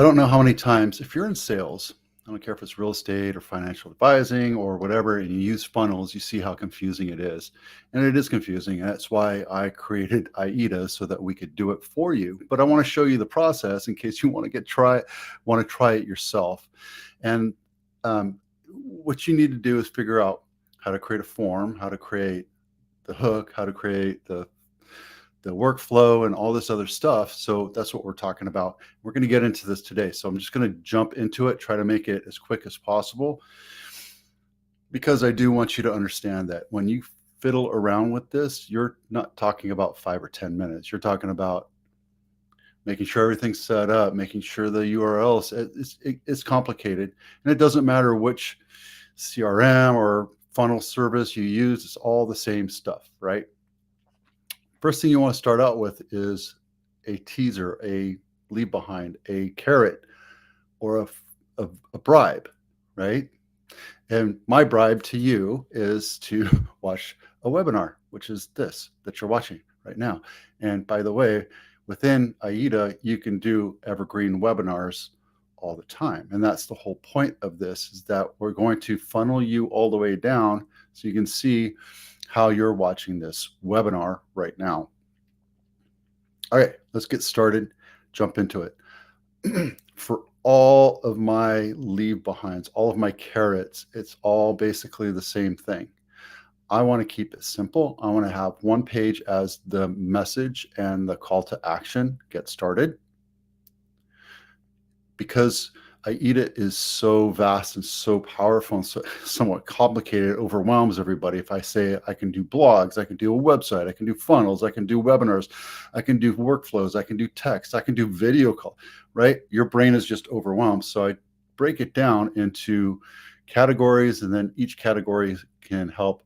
don't know how many times, if you're in sales, I don't care if it's real estate or financial advising or whatever, and you use funnels, you see how confusing it is. And it is confusing. And that's why I created AIDA so that we could do it for you. But I want to show you the process in case you want to try it yourself. And what you need to do is figure out how to create a form, how to create the hook, how to create the workflow and all this other stuff. So that's what we're talking about. We're going to get into this today. So I'm just going to jump into it, try to make it as quick as possible, because I do want you to understand that when you fiddle around with this, you're not talking about 5 or 10 minutes. You're talking about making sure everything's set up, making sure the URLs, it's complicated. And it doesn't matter which CRM or funnel service you use, it's all the same stuff, right? First thing you want to start out with is a teaser, a leave behind, a carrot, or a bribe, right? And my bribe to you is to watch a webinar, which is this that you're watching right now. And by the way, within AIDA, you can do evergreen webinars all the time. And that's the whole point of this, is that we're going to funnel you all the way down so you can see how you're watching this webinar right now. All right, let's get started, jump into it. For all of my leave behinds, all of my carrots, it's all basically the same thing. I want to keep it simple. I want to have one page as the message and the call to action, get started. Because AIDA is so vast and so powerful and so somewhat complicated, it overwhelms everybody. If I say I can do blogs, I can do a website, I can do funnels, I can do webinars, I can do workflows, I can do text, I can do video call, right? Your brain is just overwhelmed. So I break it down into categories, and then each category can help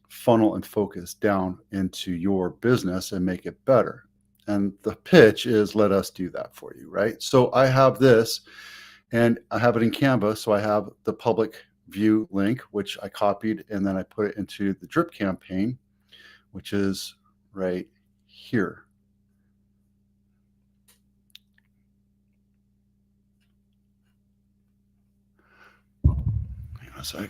funnel and focus down into your business and make it better. And the pitch is, let us do that for you, right? So I have this, and I have it in Canva. So I have the public view link, which I copied, and then I put it into the drip campaign, which is right here. Hang on a sec.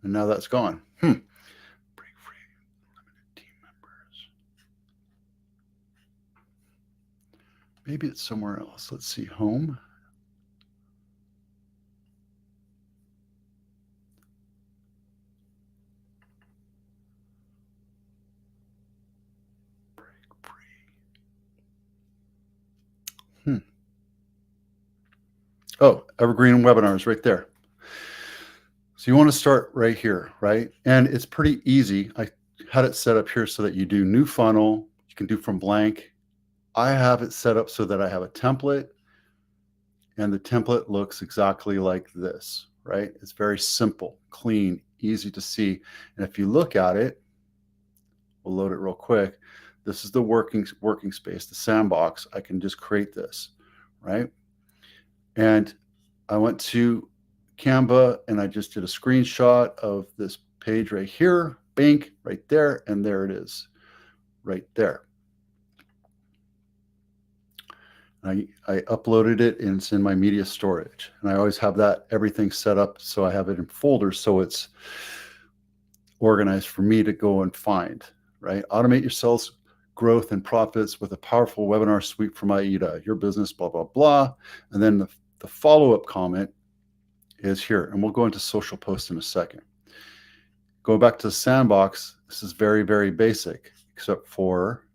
And now that's gone. Break free, limited team members. Maybe it's somewhere else. Let's see, home. Break free. Oh, evergreen webinars right there. So you want to start right here, right? And it's pretty easy. I had it set up here so that you do new funnel. You can do from blank. I have it set up so that I have a template, and the template looks exactly like this, right? It's very simple, clean, easy to see. And if you look at it, we'll load it real quick. This is the working space, the sandbox. I can just create this, right? And I went to Canva and I just did a screenshot of this page right here, bank right there, and there it is right there. I uploaded it and it's in my media storage. And I always have that everything set up so I have it in folders so it's organized for me to go and find, right? Automate your sales growth and profits with a powerful webinar suite from AIDA, your business, blah, blah, blah. And then the follow-up comment is here, and we'll go into social posts in a second. Go back to the sandbox. This is very, very basic, except for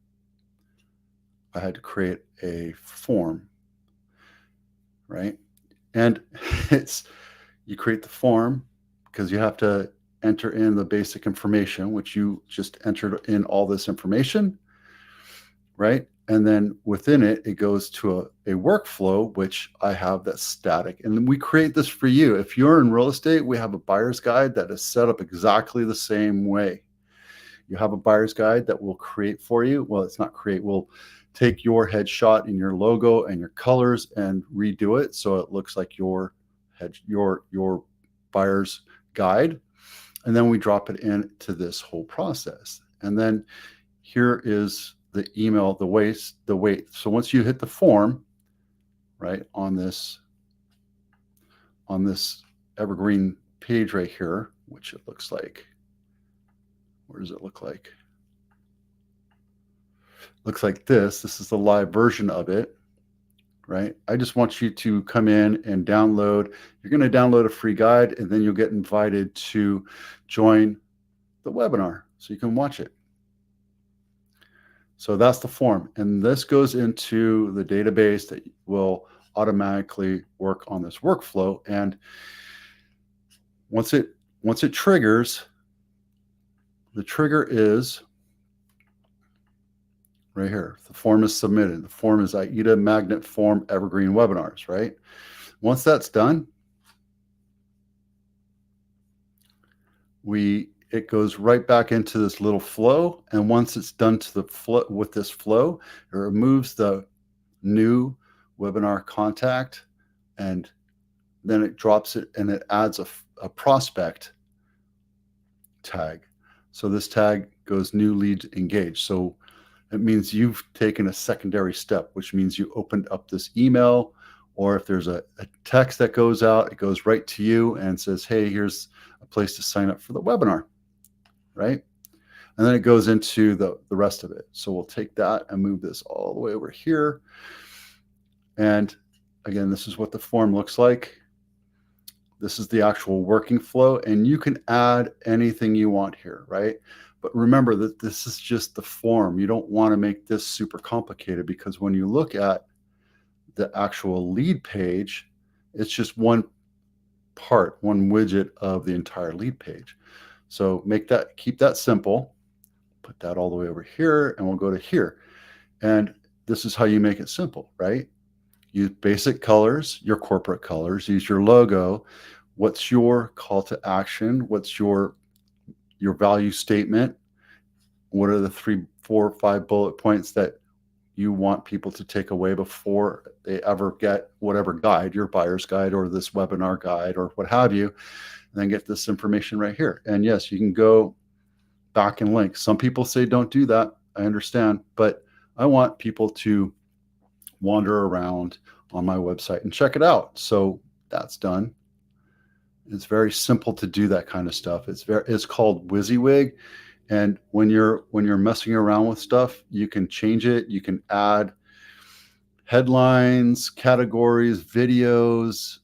I had to create a form, right? And you create the form because you have to enter in the basic information, which you just entered in all this information, right? And then within it, it goes to a workflow, which I have that's static. And we create this for you. If you're in real estate, we have a buyer's guide that is set up exactly the same way. You have a buyer's guide that we'll create for you. Well, it's not create. We'll take your headshot and your logo and your colors and redo it so it looks like your buyer's guide. and then we drop it into this whole process. And then here is the email, the weight. So once you hit the form, right, on this evergreen page right here, which it looks like, where does it look like? Looks like this. This is the live version of it, right? I just want you to come in and download. You're going to download a free guide, and then you'll get invited to join the webinar so you can watch it. So that's the form. And this goes into the database that will automatically work on this workflow. And once it triggers, the trigger is right here. The form is submitted. The form is AIDA Magnet Form Evergreen Webinars, right? Once that's done, it goes right back into this little flow. And once it's done to the flow with this flow, it removes the new webinar contact, and then it drops it and it adds a prospect tag. So this tag goes new lead engaged. So it means you've taken a secondary step, which means you opened up this email, or if there's a text that goes out, it goes right to you and says, hey, here's a place to sign up for the webinar, right? And then it goes into the rest of it. So we'll take that and move this all the way over here. And again, this is what the form looks like. This is the actual working flow, and you can add anything you want here, right? But remember that this is just the form. You don't want to make this super complicated, because when you look at the actual lead page, it's just one part, one widget of the entire lead page. So keep that simple. Put that all the way over here, and we'll go to here. And this is how you make it simple, right? Use basic colors, your corporate colors, use your logo. What's your call to action? What's your value statement? What are the 3, 4, 5 bullet points that you want people to take away before they ever get whatever guide, your buyer's guide or this webinar guide or what have you, and then get this information right here. And yes, you can go back and link. Some people say don't do that. I understand, but I want people to wander around on my website and check it out. So that's done. It's very simple to do that kind of stuff. It's called WYSIWYG. And when you're messing around with stuff, you can change it. You can add headlines, categories, videos,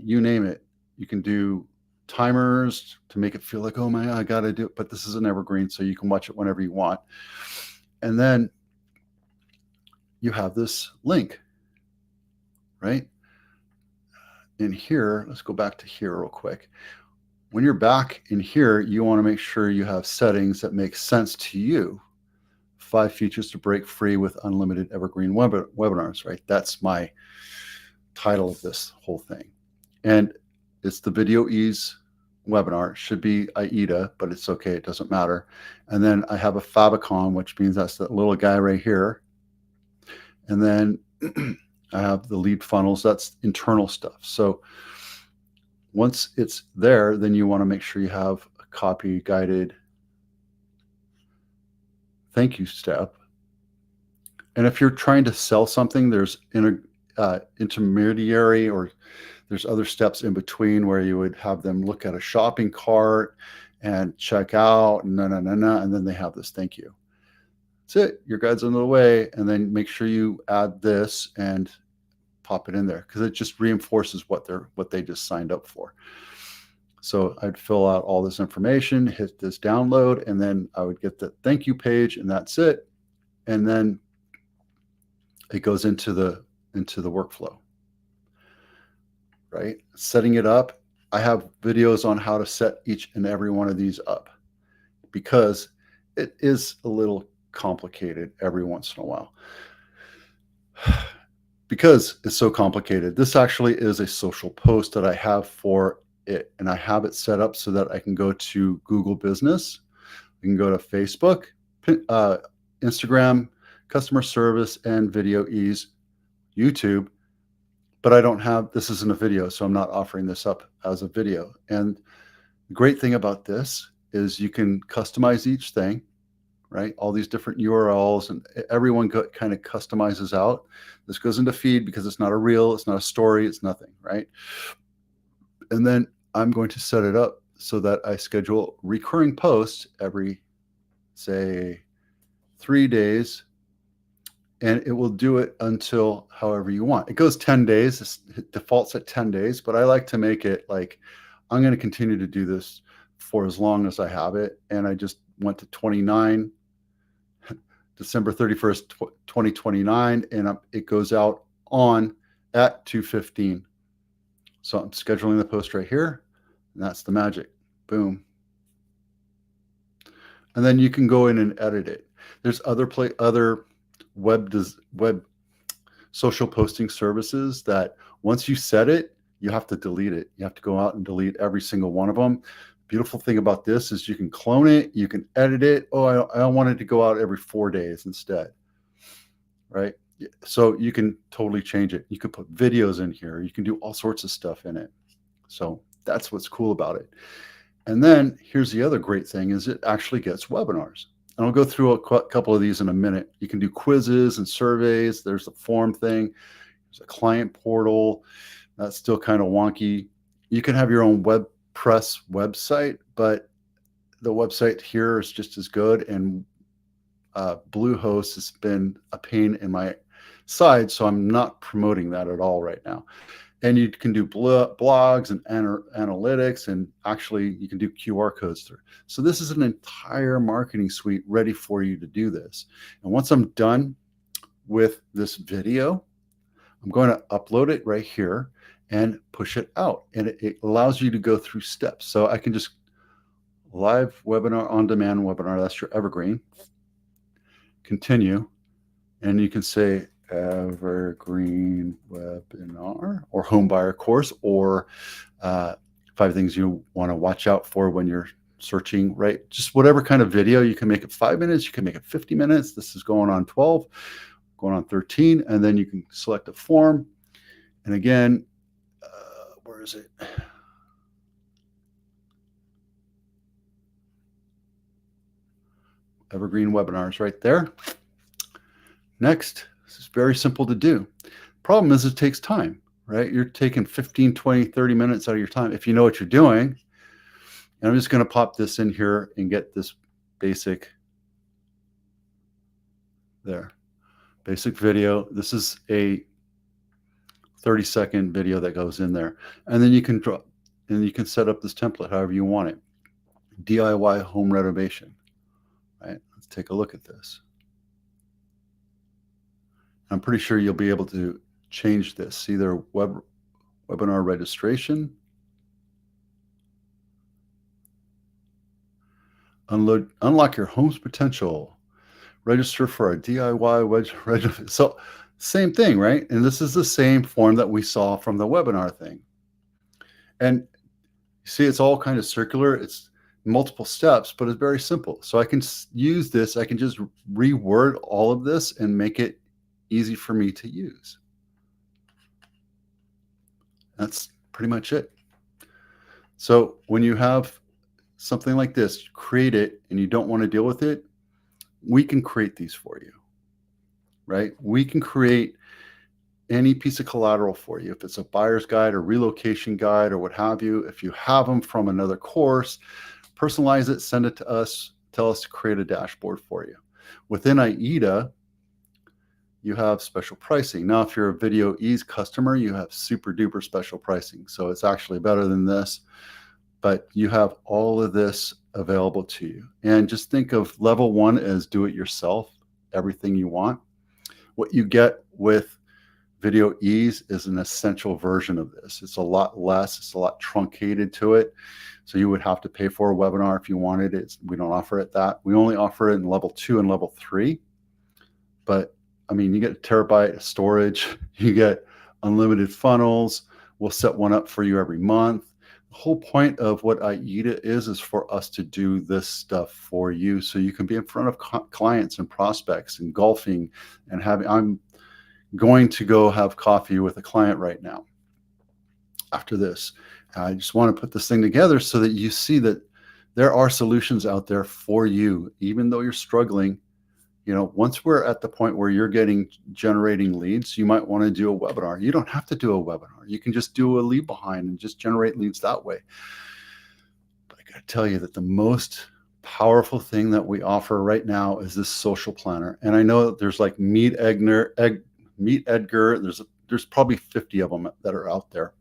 you name it. You can do timers to make it feel like, oh my, I got to do it. But this is an evergreen, so you can watch it whenever you want. And then you have this link, right? In here, let's go back to here real quick. When you're back in here, you want to make sure you have settings that make sense to you. 5 features to break free with unlimited evergreen webinars, right? That's my title of this whole thing. And it's the Video Ease webinar. It should be AIDA, but it's okay. It doesn't matter. And then I have a favicon, which means that's that little guy right here. And then I have the lead funnels. That's internal stuff. So once it's there, then you want to make sure you have a copy guided thank you step. And if you're trying to sell something, there's intermediary, or there's other steps in between where you would have them look at a shopping cart and check out, and then they have this thank you. That's it. Your guide's on the way. And then make sure you add this and pop it in there, because it just reinforces what they just signed up for. So I'd fill out all this information, hit this download, and then I would get the thank you page, and that's it. And then it goes into the workflow, right? Setting it up. I have videos on how to set each and every one of these up, because it is a little complicated every once in a while. Because it's so complicated, this actually is a social post that I have for it, and I have it set up so that I can go to Google Business, I can go to Facebook, Instagram, customer service, and Video Ease, YouTube, but I don't have, this isn't a video, so I'm not offering this up as a video. And The great thing about this is you can customize each thing, right? All these different URLs, and everyone kind of customizes out. This goes into feed because it's not a reel, it's not a story, it's nothing, right? And then I'm going to set it up so that I schedule recurring posts every, say, 3 days, and it will do it until however you want. It goes 10 days, it defaults at 10 days, but I like to make it like, I'm going to continue to do this for as long as I have it. And I just went to 29, December 31st, 2029, and it goes out on at 2:15. So I'm scheduling the post right here, and that's the magic. Boom. And then you can go in and edit it. There's other web social posting services that once you set it, you have to delete it. You have to go out and delete every single one of them. Beautiful thing about this is you can clone it, you can edit it. Oh, I want it to go out every 4 days instead, right? So you can totally change it. You can put videos in here. You can do all sorts of stuff in it. So that's what's cool about it. And then here's the other great thing is it actually gets webinars. And I'll go through a couple of these in a minute. You can do quizzes and surveys. There's a form thing. There's a client portal. That's still kind of wonky. You can have your own WordPress website, but the website here is just as good. And Bluehost has been a pain in my side, so I'm not promoting that at all right now. And you can do blogs and analytics, and actually you can do QR codes through. So this is an entire marketing suite ready for you to do this. And once I'm done with this video, I'm going to upload it right here and push it out. And it allows you to go through steps. So I can just live webinar, on-demand webinar, that's your evergreen. Continue, and you can say evergreen webinar or home buyer course, or 5 things you want to watch out for when you're searching, right? Just whatever kind of video. You can make it 5 minutes, you can make it 50 minutes. This is going on 12, going on 13, and then you can select a form. And again, where is it? Evergreen webinars right there. Next, this is very simple to do. Problem is it takes time, right? You're taking 15, 20, 30 minutes out of your time if you know what you're doing. And I'm just going to pop this in here and get this basic there. Basic video. This is a 30-second video that goes in there. And then you can draw, and you can set up this template however you want it. DIY home renovation, right? Let's take a look at this. I'm pretty sure you'll be able to change this, either webinar registration, unlock your home's potential, register for a DIY So same thing, right? And this is the same form that we saw from the webinar thing. And you see, it's all kind of circular. It's multiple steps, but it's very simple. So I can use this. I can just reword all of this and make it easy for me to use. That's pretty much it. So when you have something like this, create it, and you don't want to deal with it, we can create these for you, right? We can create any piece of collateral for you. If it's a buyer's guide or relocation guide or what have you, if you have them from another course, personalize it, send it to us, tell us to create a dashboard for you. Within AIDA, you have special pricing. Now, if you're a Video Ease customer, you have super duper special pricing. So it's actually better than this, but you have all of this available to you. And just think of level 1 as do it yourself, everything you want. What you get with Video Ease is an essential version of this. It's a lot less, it's a lot truncated to it. So you would have to pay for a webinar if you wanted it. We don't offer it that. We only offer it in level 2 and level 3. But I mean, you get a terabyte of storage, you get unlimited funnels. We'll set one up for you every month. The whole point of what AIDA is for us to do this stuff for you so you can be in front of clients and prospects and golfing and having. I'm going to go have coffee with a client right now after this, I just want to put this thing together so that you see that there are solutions out there for you, even though you're struggling. Once we're at the point where you're generating leads, you might want to do a webinar. You don't have to do a webinar. You can just do a leave behind and just generate leads that way. But I got to tell you that the most powerful thing that we offer right now is this social planner. And I know that there's like Meet Edgar. There's probably 50 of them that are out there.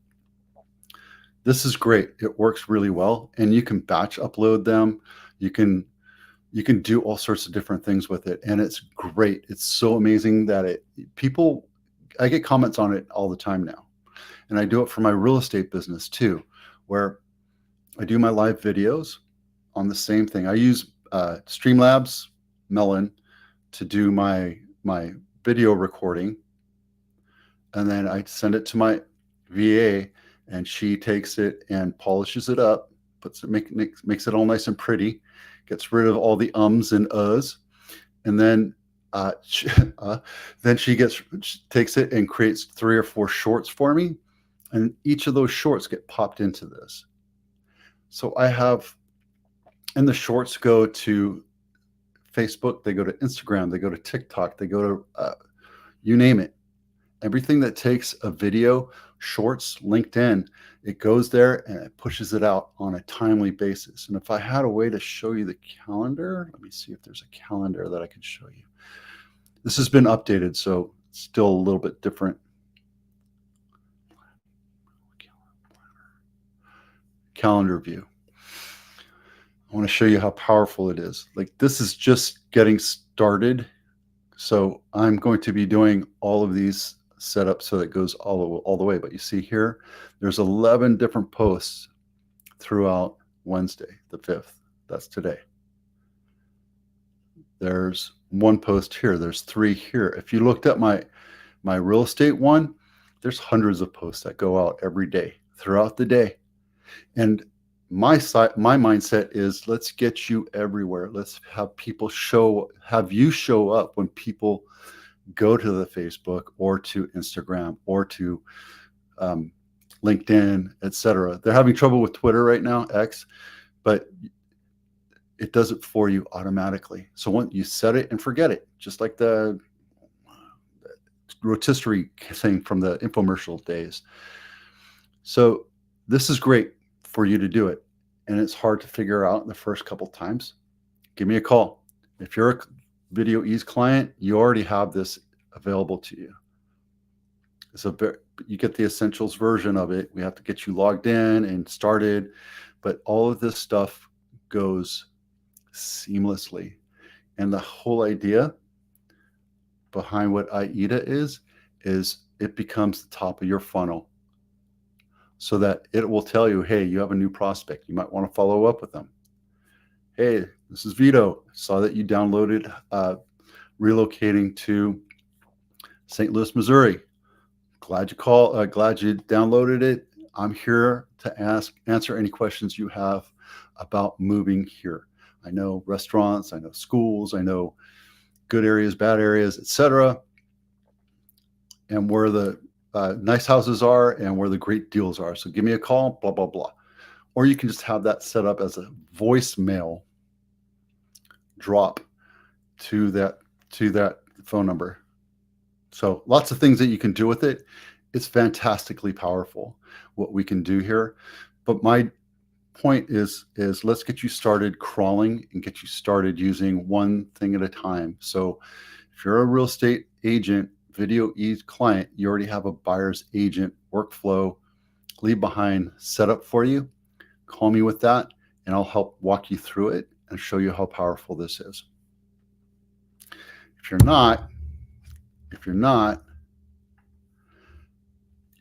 This is great. It works really well, and you can batch upload them. You can do all sorts of different things with it, and it's great. It's so amazing that I get comments on it all the time now. And I do it for my real estate business too, where I do my live videos on the same thing. I use Streamlabs Melon to do my video recording, and then I send it to my VA, and she takes it and polishes it up, makes it all nice and pretty, gets rid of all the ums and uhs, and then she takes it and creates 3 or 4 shorts for me, and each of those shorts get popped into this. So and the shorts go to Facebook, they go to Instagram, they go to TikTok, they go to you name it. Everything that takes a video, shorts, LinkedIn, it goes there and it pushes it out on a timely basis. And if I had a way to show you the calendar, let me see if there's a calendar that I can show you. This has been updated, so it's still a little bit different. Calendar view. I want to show you how powerful it is. Like, this is just getting started. So I'm going to be doing all of these setups so that it goes all the way. But you see here, there's 11 different posts throughout Wednesday, the 5th. That's today. There's 1 post here. There's 3 here. If you looked at my real estate one, there's hundreds of posts that go out every day throughout the day. And my mindset is, let's get you everywhere. Let's have you show up when people go to the Facebook or to Instagram or to LinkedIn, etc. They're having trouble with Twitter right now, X, but it does it for you automatically. So once you set it and forget it, just like the rotisserie thing from the infomercial days. So this is great for you to do it, and it's hard to figure out the first couple times. Give me a call. If you're a Video Ease client, you already have this available to you. You get the essentials version of it. We have to get you logged in and started, but all of this stuff goes seamlessly. And the whole idea behind what AIDA is it becomes the top of your funnel, so that it will tell you, hey, you have a new prospect. You might want to follow up with them. Hey, this is Vito. Saw that you downloaded relocating to St. Louis, Missouri. Glad you downloaded it. I'm here to answer any questions you have about moving here. I know restaurants, I know schools, I know good areas, bad areas, etc., and where the nice houses are and where the great deals are. So give me a call, blah, blah, blah. Or you can just have that set up as a voicemail drop to that phone number. So lots of things that you can do with it. It's fantastically powerful what we can do here. But my point is let's get you started crawling and get you started using one thing at a time. So if you're a real estate agent, Video Ease client, you already have a buyer's agent workflow leave behind set up for you. Call me with that, and I'll help walk you through it and show you how powerful this is. If you're not,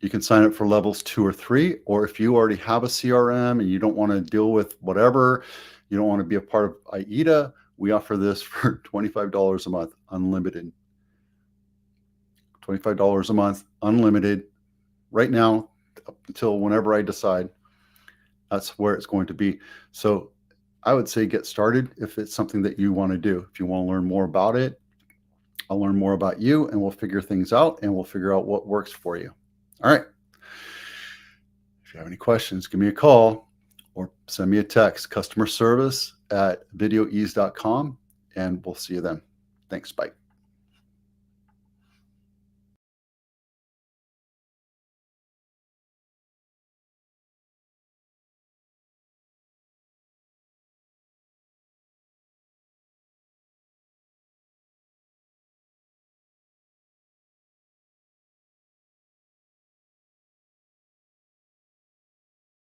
you can sign up for levels 2 or 3, or if you already have a CRM and you don't want to deal with whatever, you don't want to be a part of AIDA, we offer this for $25 a month, unlimited. $25 a month, unlimited, right now, up until whenever I decide. That's where it's going to be. So I would say get started if it's something that you want to do. If you want to learn more about it, I'll learn more about you, and we'll figure things out, and we'll figure out what works for you. All right. If you have any questions, give me a call or send me a text, customer service at videoease.com, and we'll see you then. Thanks. Bye.